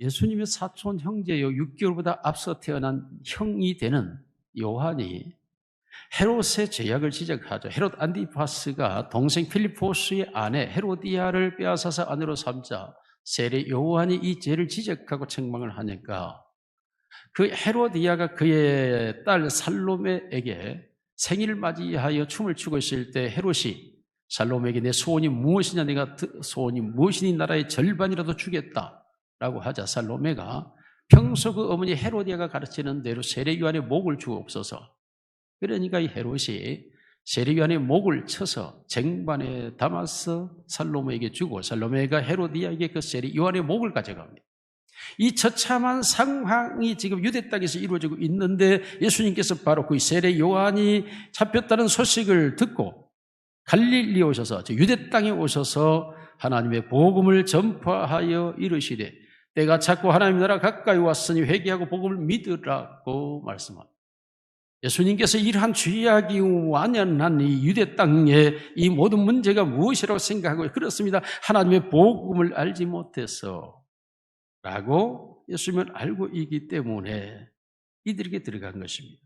예수님의 사촌 형제요 6개월보다 앞서 태어난 형이 되는 요한이 헤롯의 죄악을 지적하죠. 헤롯 안티파스가 동생 필리포스의 아내 헤로디아를 빼앗아서 아내로 삼자 세례 요한이 이 죄를 지적하고 책망을 하니까 그 헤로디아가 그의 딸 살로메에게 생일을 맞이하여 춤을 추고 있을 때 헤롯이 살로메에게 내 소원이 무엇이냐, 내가 소원이 무엇이니 나라의 절반이라도 주겠다라고 하자 살로메가 평소 그 어머니 헤로디아가 가르치는 대로 세례 요한의 목을 주옵소서. 그러니까 이 헤롯이 세례 요한의 목을 쳐서 쟁반에 담아서 살로메에게 주고 살로메가 헤로디아에게 그 세례 요한의 목을 가져갑니다. 이 처참한 상황이 지금 유대 땅에서 이루어지고 있는데 예수님께서 바로 그 세례 요한이 잡혔다는 소식을 듣고 갈릴리에 오셔서 유대 땅에 오셔서 하나님의 복음을 전파하여 이르시되 때가 찼고 하나님 나라 가까이 왔으니 회개하고 복음을 믿으라고 말씀합니다. 예수님께서 이러한 죄악이 완연한 이 유대 땅에 이 모든 문제가 무엇이라고 생각하고 그렇습니다. 하나님의 복음을 알지 못해서 라고 예수님은 알고 있기 때문에 이들에게 들어간 것입니다.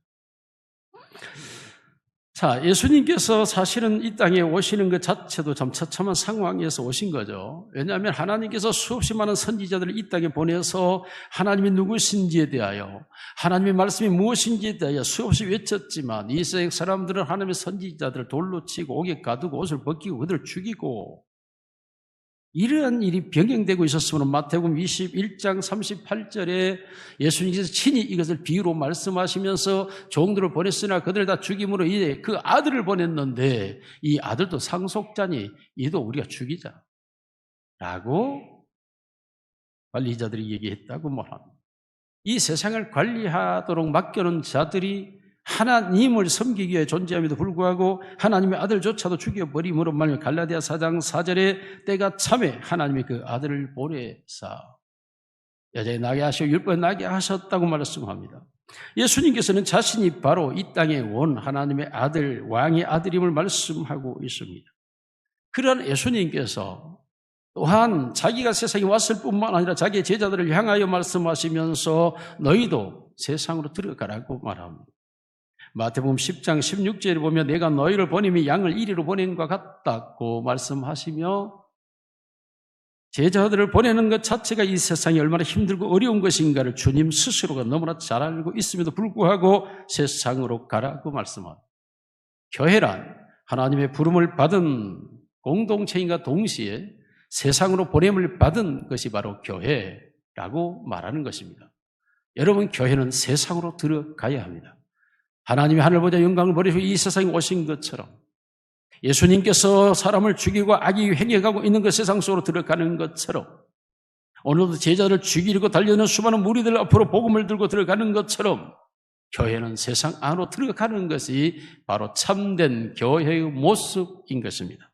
자, 예수님께서 사실은 이 땅에 오시는 것 자체도 참 처참한 상황에서 오신 거죠. 왜냐하면 하나님께서 수없이 많은 선지자들을 이 땅에 보내서 하나님이 누구신지에 대하여 하나님의 말씀이 무엇인지에 대하여 수없이 외쳤지만 이 세상 사람들은 하나님의 선지자들을 돌로 치고 옥에 가두고 옷을 벗기고 그들을 죽이고 이러한 일이 병행되고 있었으므로 마태복음 21장 38절에 예수님께서 친히 이것을 비유로 말씀하시면서 종들을 보냈으나 그들을 다 죽임으로 이제 그 아들을 보냈는데 이 아들도 상속자니 이도 우리가 죽이자 라고 관리자들이 얘기했다고 말합니다. 이 세상을 관리하도록 맡겨놓은 자들이 하나님을 섬기기 위해 존재함에도 불구하고 하나님의 아들조차도 죽여버림으로 말미암아 갈라디아 4장 4절에 때가 참에 하나님이 그 아들을 보내사 여자에 나게 하시고 율법에 나게 하셨다고 말씀합니다. 예수님께서는 자신이 바로 이 땅에 온 하나님의 아들, 왕의 아들임을 말씀하고 있습니다. 그런 예수님께서 또한 자기가 세상에 왔을 뿐만 아니라 자기의 제자들을 향하여 말씀하시면서 너희도 세상으로 들어가라고 말합니다. 마태복음 10장 16절에 보면 내가 너희를 보내면 양을 이리로 보낸과 같다고 말씀하시며 제자들을 보내는 것 자체가 이 세상이 얼마나 힘들고 어려운 것인가를 주님 스스로가 너무나 잘 알고 있음에도 불구하고 세상으로 가라고 말씀합니다. 교회란 하나님의 부름을 받은 공동체인가 동시에 세상으로 보냄을 받은 것이 바로 교회라고 말하는 것입니다. 여러분, 교회는 세상으로 들어가야 합니다. 하나님이 하늘보다 영광을 버리시고 이 세상에 오신 것처럼 예수님께서 사람을 죽이고 악이 행해가고 있는 그 세상 속으로 들어가는 것처럼 오늘도 제자를 죽이려고 달려있는 수많은 무리들 앞으로 복음을 들고 들어가는 것처럼 교회는 세상 안으로 들어가는 것이 바로 참된 교회의 모습인 것입니다.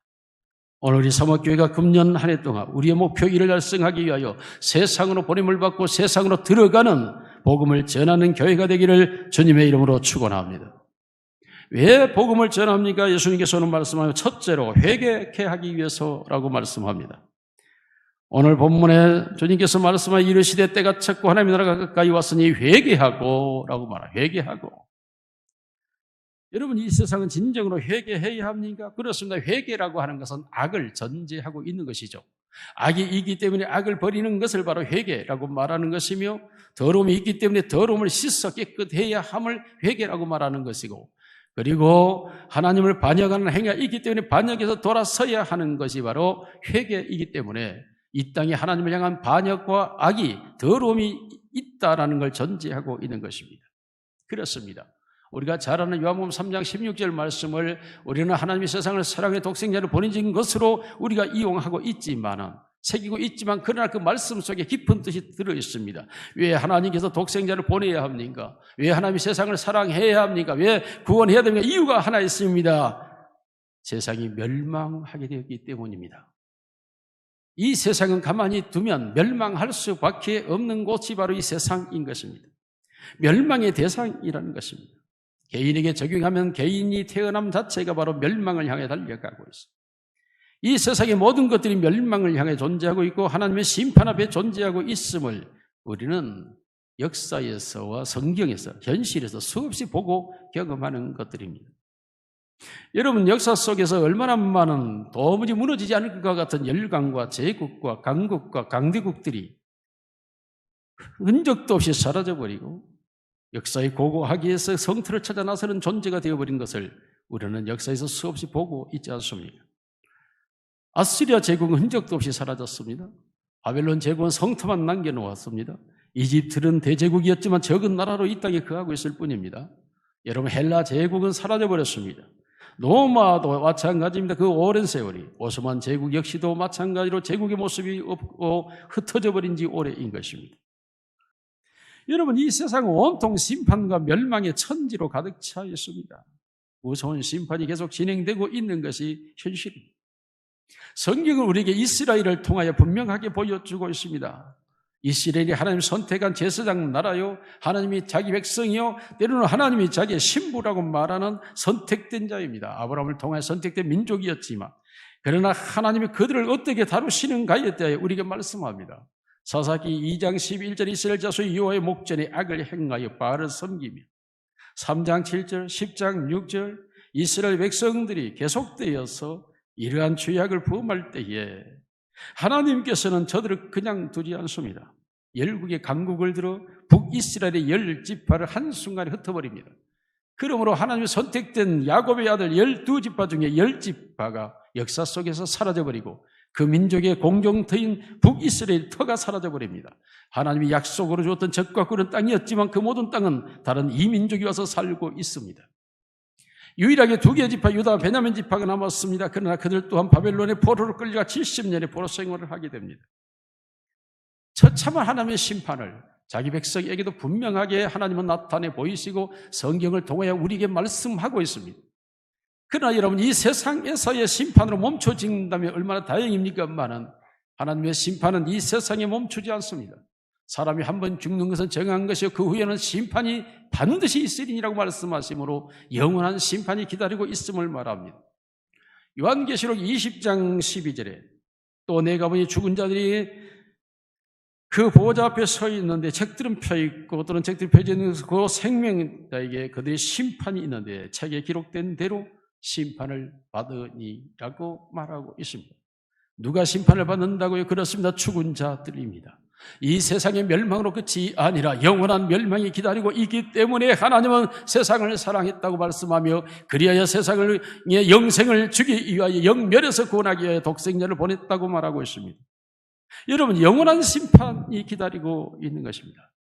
오늘 우리 사목교회가 금년 한 해 동안 우리의 목표 일을 달성하기 위하여 세상으로 보냄을 받고 세상으로 들어가는 복음을 전하는 교회가 되기를 주님의 이름으로 축원합니다. 왜 복음을 전합니까? 예수님께서 오늘 말씀하며 첫째로 회개케 하기 위해서라고 말씀합니다. 오늘 본문에 주님께서 말씀하여 이르시되 때가 찼고 하나님의 나라가 가까이 왔으니 회개하고 라고 말합니다. 회개하고. 여러분, 이 세상은 진정으로 회개해야 합니까? 그렇습니다. 회개라고 하는 것은 악을 전제하고 있는 것이죠. 악이 있기 때문에 악을 버리는 것을 바로 회개라고 말하는 것이며 더러움이 있기 때문에 더러움을 씻어 깨끗해야 함을 회개라고 말하는 것이고 그리고 하나님을 반역하는 행위가 있기 때문에 반역에서 돌아서야 하는 것이 바로 회개이기 때문에 이 땅에 하나님을 향한 반역과 악이 더러움이 있다라는 걸 전제하고 있는 것입니다. 그렇습니다. 우리가 잘 아는 요한복음 3장 16절 말씀을 우리는 하나님이 세상을 사랑해 독생자를 보내신 것으로 우리가 이용하고 있지만은 새기고 있지만 그러나 그 말씀 속에 깊은 뜻이 들어있습니다. 왜 하나님께서 독생자를 보내야 합니까? 왜 하나님이 세상을 사랑해야 합니까? 왜 구원해야 됩니까? 이유가 하나 있습니다. 세상이 멸망하게 되었기 때문입니다. 이 세상은 가만히 두면 멸망할 수밖에 없는 곳이 바로 이 세상인 것입니다. 멸망의 대상이라는 것입니다. 개인에게 적용하면 개인이 태어남 자체가 바로 멸망을 향해 달려가고 있습니다. 이 세상의 모든 것들이 멸망을 향해 존재하고 있고 하나님의 심판 앞에 존재하고 있음을 우리는 역사에서와 성경에서, 현실에서 수없이 보고 경험하는 것들입니다. 여러분, 역사 속에서 얼마나 많은 도무지 무너지지 않을 것 같은 열강과 제국과 강국과 강대국들이 흔적도 없이 사라져버리고 역사의 고고하기에서 성틀을 찾아 나서는 존재가 되어버린 것을 우리는 역사에서 수없이 보고 있지 않습니까? 아시리아 제국은 흔적도 없이 사라졌습니다. 바벨론 제국은 성터만 남겨놓았습니다. 이집트는 대제국이었지만 적은 나라로 이 땅에 거하고 있을 뿐입니다. 여러분, 헬라 제국은 사라져버렸습니다. 로마도 마찬가지입니다. 그 오랜 세월이. 오스만 제국 역시도 마찬가지로 제국의 모습이 없고 흩어져 버린 지 오래인 것입니다. 여러분, 이 세상은 온통 심판과 멸망의 천지로 가득 차 있습니다. 무서운 심판이 계속 진행되고 있는 것이 현실입니다. 성경은 우리에게 이스라엘을 통하여 분명하게 보여주고 있습니다. 이스라엘이 하나님 선택한 제사장 나라요, 하나님이 자기 백성이요, 때로는 하나님이 자기의 신부라고 말하는 선택된 자입니다. 아브라함을 통해 선택된 민족이었지만, 그러나 하나님이 그들을 어떻게 다루시는가에 대해 우리에게 말씀합니다. 사사기 2장 11절 이스라엘 자손이 여호와의 목전에 악을 행하여 바알을 섬기며, 3장 7절, 10장 6절 이스라엘 백성들이 계속되어서 이러한 죄악을 범할 때에 하나님께서는 저들을 그냥 두지 않습니다. 열국의 강국을 들어 북이스라엘의 10지파를 한순간에 흩어버립니다. 그러므로 하나님이 선택된 야곱의 아들 12지파 중에 10지파가 역사 속에서 사라져버리고 그 민족의 공동터인 북이스라엘 터가 사라져버립니다. 하나님이 약속으로 주었던 젖과 꿀은 땅이었지만 그 모든 땅은 다른 이민족이 와서 살고 있습니다. 유일하게 2개의 지파, 유다, 베냐민 지파가 남았습니다. 그러나 그들 또한 바벨론의 포로로 끌려가 70년의 포로 생활을 하게 됩니다. 처참한 하나님의 심판을 자기 백성에게도 분명하게 하나님은 나타내 보이시고 성경을 통하여 우리에게 말씀하고 있습니다. 그러나 여러분, 이 세상에서의 심판으로 멈춰진다면 얼마나 다행입니까만은 하나님의 심판은 이 세상에 멈추지 않습니다. 사람이 한 번 죽는 것은 정한 것이요 그 후에는 심판이 반드시 있으리니라고 말씀하시므로 영원한 심판이 기다리고 있음을 말합니다. 요한계시록 20장 12절에 또 내가 보니 죽은 자들이 그 보호자 앞에 서 있는데 책들은 펴있고 또는 책들이 펴져 있는 그 생명자에게 그들의 심판이 있는데 책에 기록된 대로 심판을 받으니라고 말하고 있습니다. 누가 심판을 받는다고요? 그렇습니다. 죽은 자들입니다. 이 세상의 멸망으로 끝이 아니라 영원한 멸망이 기다리고 있기 때문에 하나님은 세상을 사랑했다고 말씀하며 그리하여 세상의 영생을 주기 위하여 영멸에서 구원하기 위하여 독생자를 보냈다고 말하고 있습니다. 여러분, 영원한 심판이 기다리고 있는 것입니다.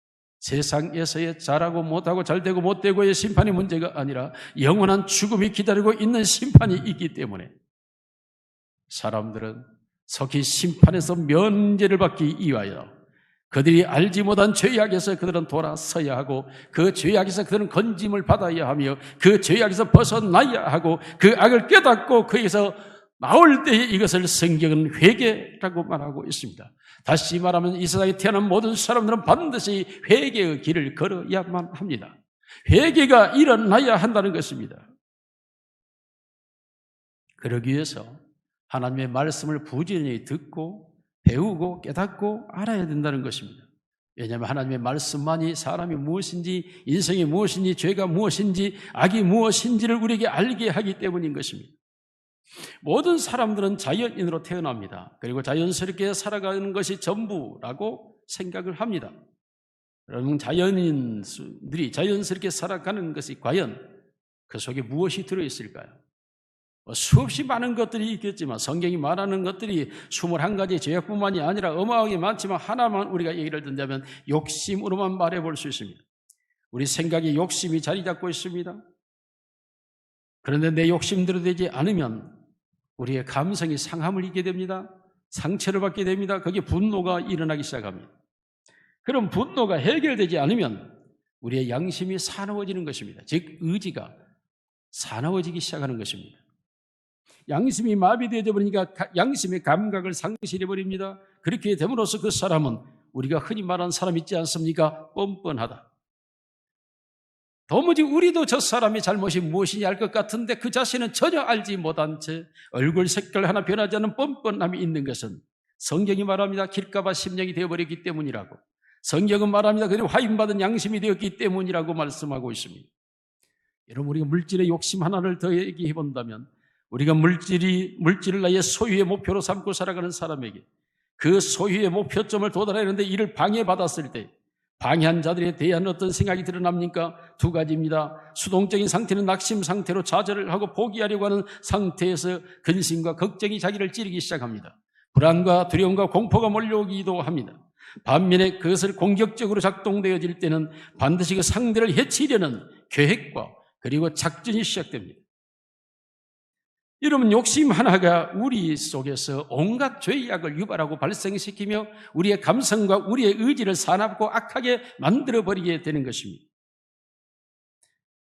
세상에서의 잘하고 못하고 잘되고 못되고의 심판이 문제가 아니라 영원한 죽음이 기다리고 있는 심판이 있기 때문에 사람들은 속히 심판에서 면제를 받기 위하여 그들이 알지 못한 죄악에서 그들은 돌아서야 하고 그 죄악에서 그들은 건짐을 받아야 하며 그 죄악에서 벗어나야 하고 그 악을 깨닫고 거기서 나올 때에 이것을 성경은 회개라고 말하고 있습니다. 다시 말하면 이 세상에 태어난 모든 사람들은 반드시 회개의 길을 걸어야만 합니다. 회개가 일어나야 한다는 것입니다. 그러기 위해서 하나님의 말씀을 부지런히 듣고 배우고 깨닫고 알아야 된다는 것입니다. 왜냐하면 하나님의 말씀만이 사람이 무엇인지, 인생이 무엇인지, 죄가 무엇인지, 악이 무엇인지를 우리에게 알게 하기 때문인 것입니다. 모든 사람들은 자연인으로 태어납니다. 그리고 자연스럽게 살아가는 것이 전부라고 생각을 합니다. 여러분, 자연인들이 자연스럽게 살아가는 것이 과연 그 속에 무엇이 들어있을까요? 수없이 많은 것들이 있겠지만 성경이 말하는 것들이 21가지 죄악뿐만이 아니라 어마어마하게 많지만 하나만 우리가 얘기를 듣자면 욕심으로만 말해볼 수 있습니다. 우리 생각에 욕심이 자리 잡고 있습니다. 그런데 내 욕심대로 되지 않으면 우리의 감성이 상함을 입게 됩니다. 상처를 받게 됩니다. 거기에 분노가 일어나기 시작합니다. 그럼 분노가 해결되지 않으면 우리의 양심이 사나워지는 것입니다. 즉 의지가 사나워지기 시작하는 것입니다. 양심이 마비되어져 버리니까 양심의 감각을 상실해 버립니다. 그렇게 됨으로써 그 사람은 우리가 흔히 말하는 사람 있지 않습니까? 뻔뻔하다. 도무지 우리도 저 사람의 잘못이 무엇이냐 알 것 같은데 그 자신은 전혀 알지 못한 채 얼굴 색깔 하나 변하지 않는 뻔뻔함이 있는 것은 성경이 말합니다. 길가봐 심령이 되어버렸기 때문이라고. 성경은 말합니다. 그는 화인받은 양심이 되었기 때문이라고 말씀하고 있습니다. 여러분, 우리가 물질의 욕심 하나를 더 얘기해 본다면 우리가 물질을 나의 소유의 목표로 삼고 살아가는 사람에게 그 소유의 목표점을 도달하는데 이를 방해받았을 때 방해한 자들에 대한 어떤 생각이 드러납니까? 두 가지입니다. 수동적인 상태는 낙심 상태로 좌절을 하고 포기하려고 하는 상태에서 근심과 걱정이 자기를 찌르기 시작합니다. 불안과 두려움과 공포가 몰려오기도 합니다. 반면에 그것을 공격적으로 작동되어질 때는 반드시 그 상대를 해치려는 계획과 그리고 작전이 시작됩니다. 여러분, 욕심 하나가 우리 속에서 온갖 죄악을 유발하고 발생시키며 우리의 감성과 우리의 의지를 사납고 악하게 만들어버리게 되는 것입니다.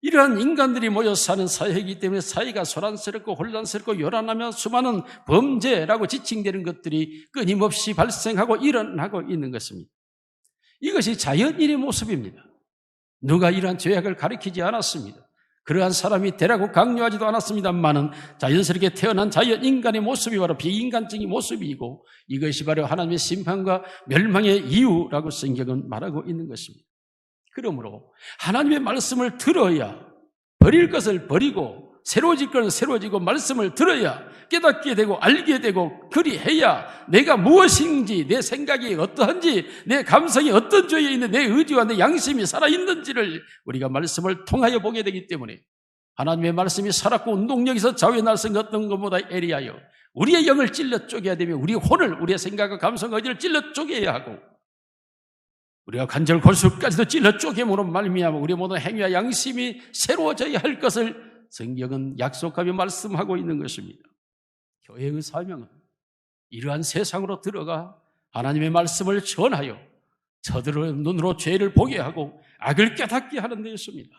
이러한 인간들이 모여 사는 사회이기 때문에 사회가 소란스럽고 혼란스럽고 요란하며 수많은 범죄라고 지칭되는 것들이 끊임없이 발생하고 일어나고 있는 것입니다. 이것이 자연인의 모습입니다. 누가 이러한 죄악을 가르치지 않았습니다. 그러한 사람이 되라고 강요하지도 않았습니다만은 자연스럽게 태어난 자연인간의 모습이 바로 비인간적인 모습이고 이것이 바로 하나님의 심판과 멸망의 이유라고 성경은 말하고 있는 것입니다. 그러므로 하나님의 말씀을 들어야 버릴 것을 버리고 새로워질 것은 새로워지고 말씀을 들어야 깨닫게 되고 알게 되고 그리해야 내가 무엇인지 내 생각이 어떠한지 내 감성이 어떤 죄에 있는 내 의지와 내 양심이 살아있는지를 우리가 말씀을 통하여 보게 되기 때문에 하나님의 말씀이 살았고 운동력에서 좌우에 날선 어떤 것보다 예리하여 우리의 영을 찔러 쪼개야 되며 우리의 혼을 우리의 생각과 감성과 의지를 찔러 쪼개야 하고 우리가 관절 골수까지도 찔러 쪼개므로 말미암아 우리의 모든 행위와 양심이 새로워져야 할 것을 성경은 약속하며 말씀하고 있는 것입니다. 교회의 사명은 이러한 세상으로 들어가 하나님의 말씀을 전하여 저들의 눈으로 죄를 보게 하고 악을 깨닫게 하는 데였습니다.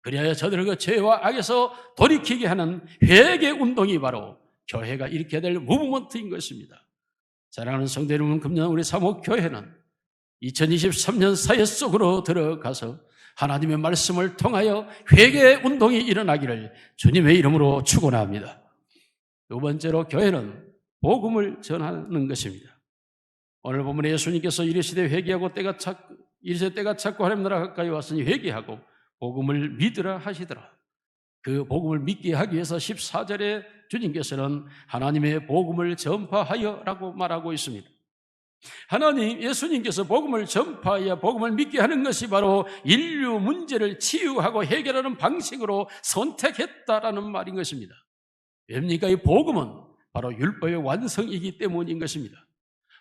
그리하여 저들을 그 죄와 악에서 돌이키게 하는 회개 운동이 바로 교회가 일으켜야 될 무브먼트인 것입니다. 사랑하는 성도 여러분, 금년 우리 사목교회는 2023년 사회 속으로 들어가서 하나님의 말씀을 통하여 회개 운동이 일어나기를 주님의 이름으로 축원합니다. 두 번째로 교회는 복음을 전하는 것입니다. 오늘 본문에 예수님께서 이르시되 회개하고 때가 찼고 하나님 나라 가까이 왔으니 회개하고 복음을 믿으라 하시더라. 그 복음을 믿게 하기 위해서 14절에 주님께서는 하나님의 복음을 전파하여라고 말하고 있습니다. 예수님께서 복음을 전파하여 복음을 믿게 하는 것이 바로 인류 문제를 치유하고 해결하는 방식으로 선택했다라는 말인 것입니다. 왜입니까? 이 복음은 바로 율법의 완성이기 때문인 것입니다.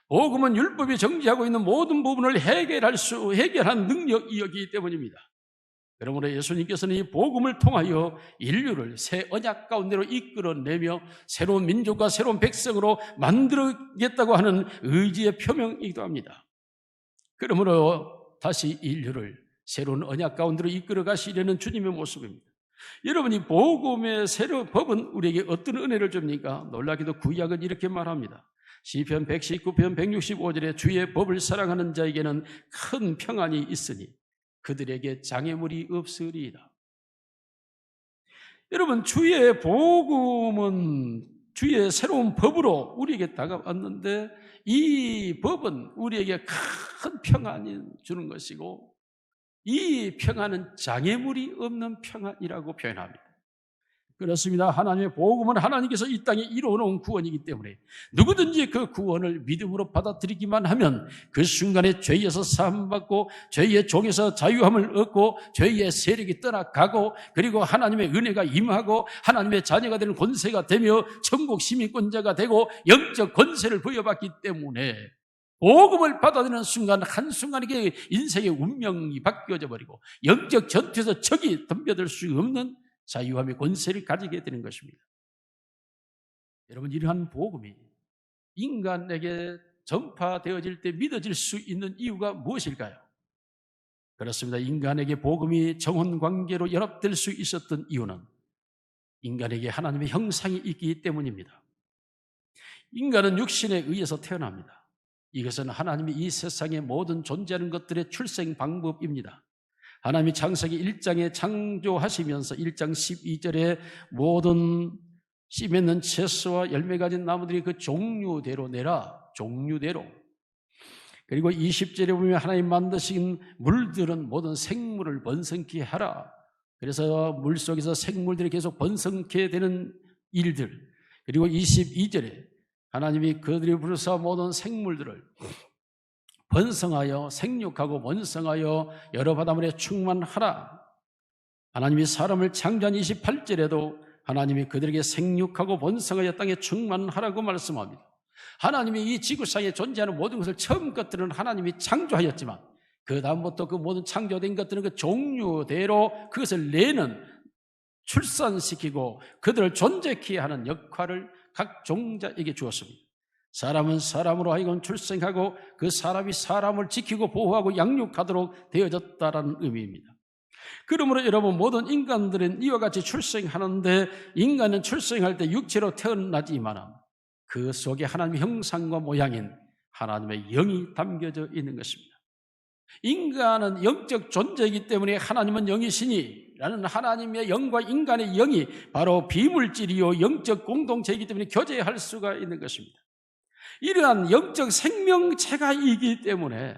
복음은 율법이 정지하고 있는 모든 부분을 해결한 능력이었기 때문입니다. 그러므로 예수님께서는 이 복음을 통하여 인류를 새 언약 가운데로 이끌어내며 새로운 민족과 새로운 백성으로 만들겠다고 하는 의지의 표명이기도 합니다. 그러므로 다시 인류를 새로운 언약 가운데로 이끌어 가시려는 주님의 모습입니다. 여러분, 이 복음의 새로운 법은 우리에게 어떤 은혜를 줍니까? 놀라기도 구약은 이렇게 말합니다. 시편 119편 165절에 주의 법을 사랑하는 자에게는 큰 평안이 있으니 그들에게 장애물이 없으리이다. 여러분, 주의 복음은 주의 새로운 법으로 우리에게 다가왔는데 이 법은 우리에게 큰 평안을 주는 것이고 이 평안은 장애물이 없는 평안이라고 표현합니다. 그렇습니다. 하나님의 복음은 하나님께서 이 땅에 이루어놓은 구원이기 때문에 누구든지 그 구원을 믿음으로 받아들이기만 하면 그 순간에 죄에서 사함받고 죄의 종에서 자유함을 얻고 죄의 세력이 떠나가고 그리고 하나님의 은혜가 임하고 하나님의 자녀가 되는 권세가 되며 천국 시민권자가 되고 영적 권세를 부여받기 때문에 복음을 받아들이는 순간 한순간에 인생의 운명이 바뀌어져 버리고 영적 전투에서 적이 덤벼들 수 없는 자유함의 권세를 가지게 되는 것입니다. 여러분, 이러한 복음이 인간에게 전파되어질 때 믿어질 수 있는 이유가 무엇일까요? 그렇습니다. 인간에게 복음이 정혼관계로 연합될 수 있었던 이유는 인간에게 하나님의 형상이 있기 때문입니다. 인간은 육신에 의해서 태어납니다. 이것은 하나님이 이 세상의 모든 존재하는 것들의 출생 방법입니다. 하나님이 창세기 1장에 창조하시면서 1장 12절에 모든 씨 맺는 채소와 열매 가진 나무들이 그 종류대로 내라. 종류대로. 그리고 20절에 보면 하나님 만드신 물들은 모든 생물을 번성케 하라. 그래서 물속에서 생물들이 계속 번성케 되는 일들. 그리고 22절에 하나님이 그들이 부르사 모든 생물들을 번성하여 생육하고 번성하여 여러 바다물에 충만하라. 하나님이 사람을 창조한 28절에도 하나님이 그들에게 생육하고 번성하여 땅에 충만하라고 말씀합니다. 하나님이 이 지구상에 존재하는 모든 것을 처음 것들은 하나님이 창조하였지만 그 다음부터 그 모든 창조된 것들은 그 종류대로 그것을 내는, 출산시키고 그들을 존재케 하는 역할을 각 종자에게 주었습니다. 사람은 사람으로 하여금 출생하고 그 사람이 사람을 지키고 보호하고 양육하도록 되어졌다라는 의미입니다. 그러므로 여러분, 모든 인간들은 이와 같이 출생하는데 인간은 출생할 때 육체로 태어나지만 그 속에 하나님의 형상과 모양인 하나님의 영이 담겨져 있는 것입니다. 인간은 영적 존재이기 때문에 하나님은 영이시니 라는 하나님의 영과 인간의 영이 바로 비물질이요 영적 공동체이기 때문에 교제할 수가 있는 것입니다. 이러한 영적 생명체가 있기 때문에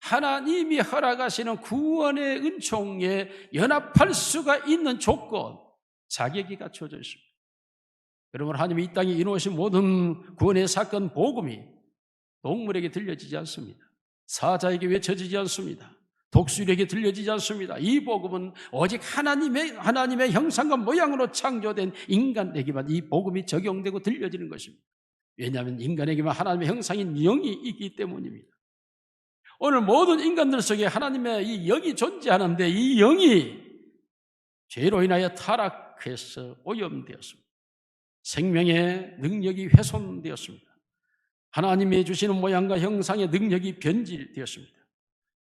하나님이 허락하시는 구원의 은총에 연합할 수가 있는 조건, 자격이 갖춰져 있습니다. 여러분, 하나님이 이 땅에 이루어진 모든 구원의 사건, 복음이 동물에게 들려지지 않습니다. 사자에게 외쳐지지 않습니다. 독수리에게 들려지지 않습니다. 이 복음은 오직 하나님의 형상과 모양으로 창조된 인간에게만 이 복음이 적용되고 들려지는 것입니다. 왜냐하면 인간에게만 하나님의 형상인 영이 있기 때문입니다. 오늘 모든 인간들 속에 하나님의 이 영이 존재하는데 이 영이 죄로 인하여 타락해서 오염되었습니다. 생명의 능력이 훼손되었습니다. 하나님이 주시는 모양과 형상의 능력이 변질되었습니다.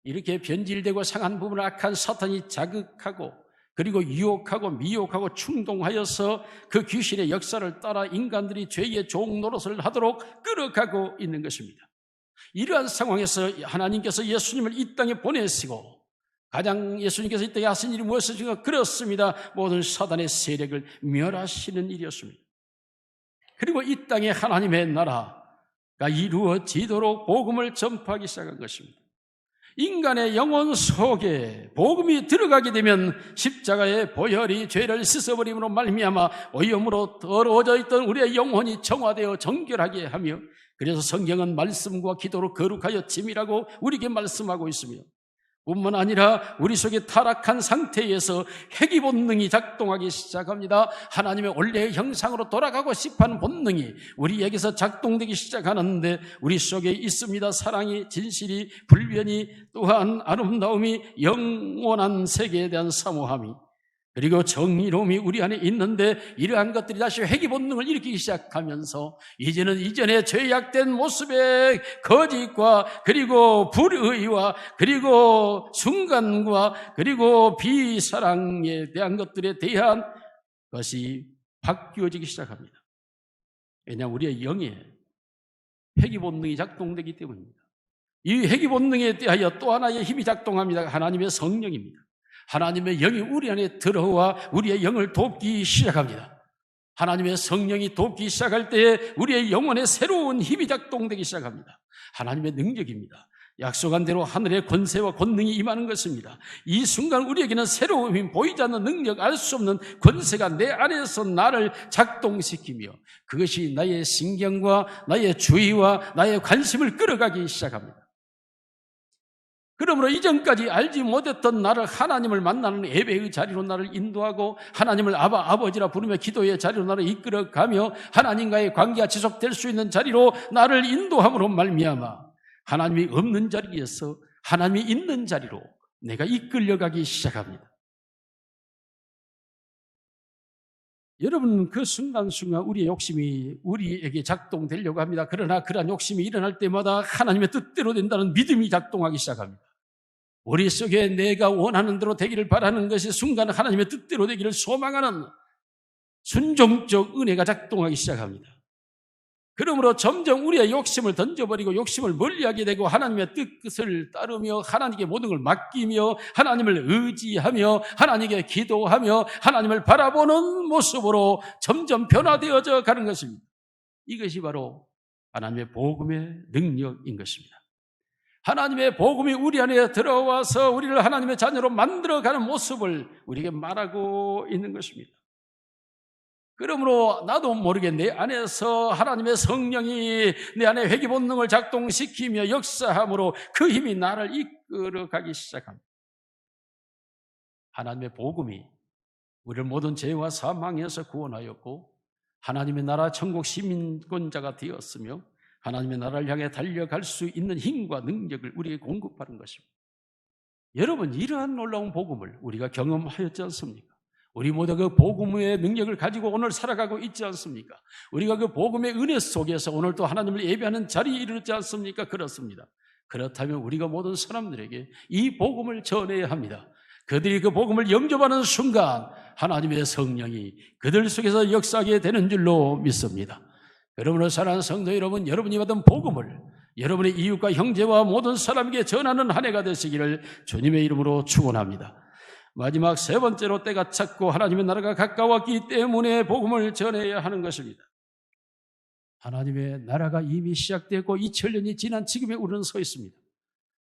이렇게 변질되고 상한 부분을 악한 사탄이 자극하고 그리고 유혹하고 미혹하고 충동하여서 그 귀신의 역사를 따라 인간들이 죄의 종 노릇을 하도록 끌어가고 있는 것입니다. 이러한 상황에서 하나님께서 예수님을 이 땅에 보내시고 가장 예수님께서 이 땅에 하신 일이 무엇이신가? 그렇습니다. 모든 사단의 세력을 멸하시는 일이었습니다. 그리고 이 땅에 하나님의 나라가 이루어지도록 복음을 전파하기 시작한 것입니다. 인간의 영혼 속에 복음이 들어가게 되면 십자가의 보혈이 죄를 씻어버림으로 말미암아 오염으로 더러워져 있던 우리의 영혼이 정화되어 정결하게 하며, 그래서 성경은 말씀과 기도로 거룩하여 짐이라고 우리에게 말씀하고 있으며, 뿐만 아니라 우리 속에 타락한 상태에서 회귀 본능이 작동하기 시작합니다. 하나님의 원래의 형상으로 돌아가고 싶어하는 본능이 우리에게서 작동되기 시작하는데 우리 속에 있습니다. 사랑이, 진실이, 불변이, 또한 아름다움이, 영원한 세계에 대한 사모함이, 그리고 정의로움이 우리 안에 있는데 이러한 것들이 다시 회귀 본능을 일으키기 시작하면서 이제는 이전에 죄악된 모습의 거짓과 그리고 불의와 그리고 순간과 그리고 비사랑에 대한 것들에 대한 것이 바뀌어지기 시작합니다. 왜냐하면 우리의 영에 회귀 본능이 작동되기 때문입니다. 이 회귀 본능에 대하여 또 하나의 힘이 작동합니다. 하나님의 성령입니다. 하나님의 영이 우리 안에 들어와 우리의 영을 돕기 시작합니다. 하나님의 성령이 돕기 시작할 때에 우리의 영혼에 새로운 힘이 작동되기 시작합니다. 하나님의 능력입니다. 약속한 대로 하늘의 권세와 권능이 임하는 것입니다. 이 순간 우리에게는 새로운 힘, 보이지 않는 능력, 알 수 없는 권세가 내 안에서 나를 작동시키며 그것이 나의 신경과 나의 주의와 나의 관심을 끌어가기 시작합니다. 그러므로 이전까지 알지 못했던 나를 하나님을 만나는 예배의 자리로 나를 인도하고 하나님을 아버지라 부르며 기도의 자리로 나를 이끌어가며 하나님과의 관계가 지속될 수 있는 자리로 나를 인도함으로 말미암아 하나님이 없는 자리에서 하나님이 있는 자리로 내가 이끌려가기 시작합니다. 여러분, 그 순간순간 우리의 욕심이 우리에게 작동되려고 합니다. 그러나 그러한 욕심이 일어날 때마다 하나님의 뜻대로 된다는 믿음이 작동하기 시작합니다. 우리 속에 내가 원하는 대로 되기를 바라는 것이 순간 하나님의 뜻대로 되기를 소망하는 순종적 은혜가 작동하기 시작합니다. 그러므로 점점 우리의 욕심을 던져버리고 욕심을 멀리하게 되고 하나님의 뜻을 따르며 하나님께 모든 걸 맡기며 하나님을 의지하며 하나님께 기도하며 하나님을 바라보는 모습으로 점점 변화되어져 가는 것입니다. 이것이 바로 하나님의 복음의 능력인 것입니다. 하나님의 복음이 우리 안에 들어와서 우리를 하나님의 자녀로 만들어가는 모습을 우리에게 말하고 있는 것입니다. 그러므로 나도 모르게 내 안에서 하나님의 성령이 내 안에 회개 본능을 작동시키며 역사함으로 그 힘이 나를 이끌어가기 시작합니다. 하나님의 복음이 우리를 모든 죄와 사망에서 구원하였고 하나님의 나라 천국 시민권자가 되었으며 하나님의 나라를 향해 달려갈 수 있는 힘과 능력을 우리에게 공급하는 것입니다. 여러분, 이러한 놀라운 복음을 우리가 경험하였지 않습니까? 우리 모두 그 복음의 능력을 가지고 오늘 살아가고 있지 않습니까? 우리가 그 복음의 은혜 속에서 오늘 또 하나님을 예배하는 자리에 이르지 않습니까? 그렇습니다. 그렇다면 우리가 모든 사람들에게 이 복음을 전해야 합니다. 그들이 그 복음을 영접하는 순간 하나님의 성령이 그들 속에서 역사하게 되는 줄로 믿습니다. 그러므로 사랑하는 성도 여러분, 여러분이 받은 복음을 여러분의 이웃과 형제와 모든 사람에게 전하는 한 해가 되시기를 주님의 이름으로 축원합니다. 마지막 세 번째로 때가 찼고 하나님의 나라가 가까웠기 때문에 복음을 전해야 하는 것입니다. 하나님의 나라가 이미 시작되고 2000년이 지난 지금에 우리는 서 있습니다.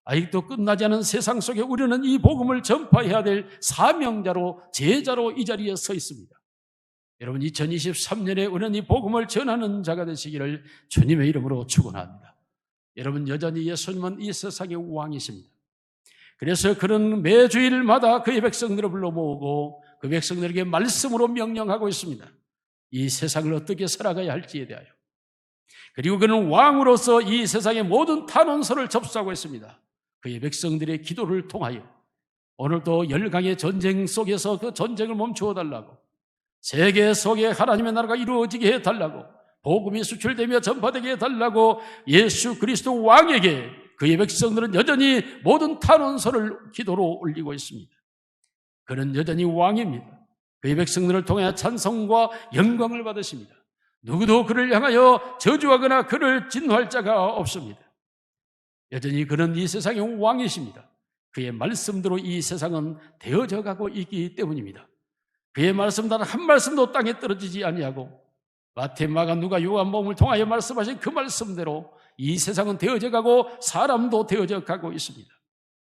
아직도 끝나지 않은 세상 속에 우리는 이 복음을 전파해야 될 사명자로 제자로 이 자리에 서 있습니다. 여러분, 2023년에 우리는 이 복음을 전하는 자가 되시기를 주님의 이름으로 축원합니다. 여러분, 여전히 예수님은 이 세상의 왕이십니다. 그래서 그는 매주일마다 그의 백성들을 불러 모으고 그 백성들에게 말씀으로 명령하고 있습니다. 이 세상을 어떻게 살아가야 할지에 대하여. 그리고 그는 왕으로서 이 세상의 모든 탄원서를 접수하고 있습니다. 그의 백성들의 기도를 통하여 오늘도 열강의 전쟁 속에서 그 전쟁을 멈추어 달라고, 세계 속에 하나님의 나라가 이루어지게 해달라고, 복음이 수출되며 전파되게 해달라고 예수 그리스도 왕에게 그의 백성들은 여전히 모든 탄원서를 기도로 올리고 있습니다. 그는 여전히 왕입니다. 그의 백성들을 통해 찬송과 영광을 받으십니다. 누구도 그를 향하여 저주하거나 그를 진노할 자가 없습니다. 여전히 그는 이 세상의 왕이십니다. 그의 말씀대로 이 세상은 되어져 가고 있기 때문입니다. 그의 말씀 단 한 말씀도 땅에 떨어지지 아니하고 마태, 마가, 누가, 요한복음을 통하여 말씀하신 그 말씀대로 이 세상은 되어져 가고 사람도 되어져 가고 있습니다.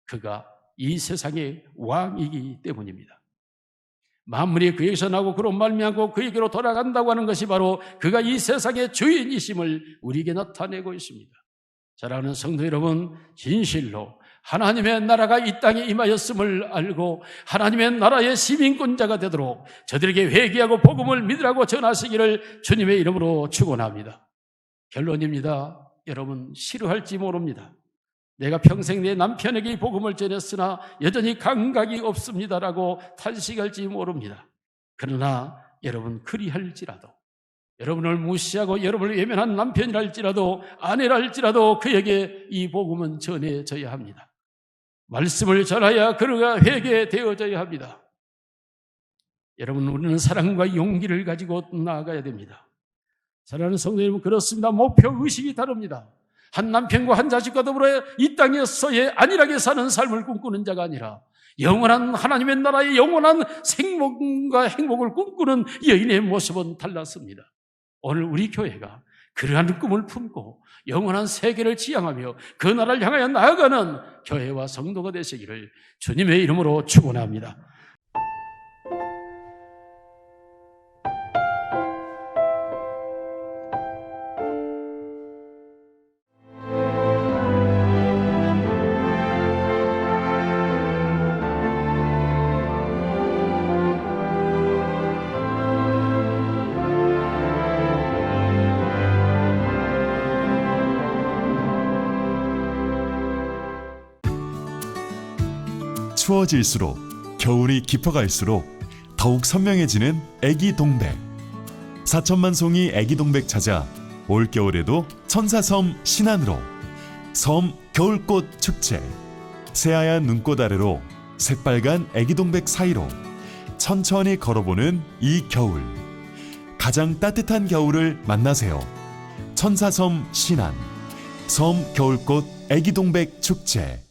그가 이 세상의 왕이기 때문입니다. 만물이 그에게서 나고 그로 말미암고 그에게로 돌아간다고 하는 것이 바로 그가 이 세상의 주인이심을 우리에게 나타내고 있습니다. 사랑하는 성도 여러분, 진실로 하나님의 나라가 이 땅에 임하였음을 알고 하나님의 나라의 시민권자가 되도록 저들에게 회개하고 복음을 믿으라고 전하시기를 주님의 이름으로 축원합니다. 결론입니다. 여러분, 싫어할지 모릅니다. 내가 평생 내 남편에게 이 복음을 전했으나 여전히 감각이 없습니다라고 탄식할지 모릅니다. 그러나 여러분, 그리할지라도 여러분을 무시하고 여러분을 외면한 남편이랄지라도 아내랄지라도 그에게 이 복음은 전해져야 합니다. 말씀을 전하여 그가 회개되어져야 합니다. 여러분, 우리는 사랑과 용기를 가지고 나아가야 됩니다. 사랑하는 성도 여러분, 그렇습니다. 목표의식이 다릅니다. 한 남편과 한 자식과 더불어 이 땅에서의 안일하게 사는 삶을 꿈꾸는 자가 아니라 영원한 하나님의 나라의 영원한 생명과 행복을 꿈꾸는 여인의 모습은 달랐습니다. 오늘 우리 교회가 그러한 꿈을 품고 영원한 세계를 지향하며 그 나라를 향하여 나아가는 교회와 성도가 되시기를 주님의 이름으로 축원합니다. 추워질수록 겨울이 깊어갈수록 더욱 선명해지는 애기동백. 4천만 송이 애기동백 찾아 올겨울에도 천사섬 신안으로 섬 겨울꽃 축제. 새하얀 눈꽃 아래로 새빨간 애기동백 사이로 천천히 걸어보는 이 겨울. 가장 따뜻한 겨울을 만나세요. 천사섬 신안, 섬 겨울꽃 애기동백 축제.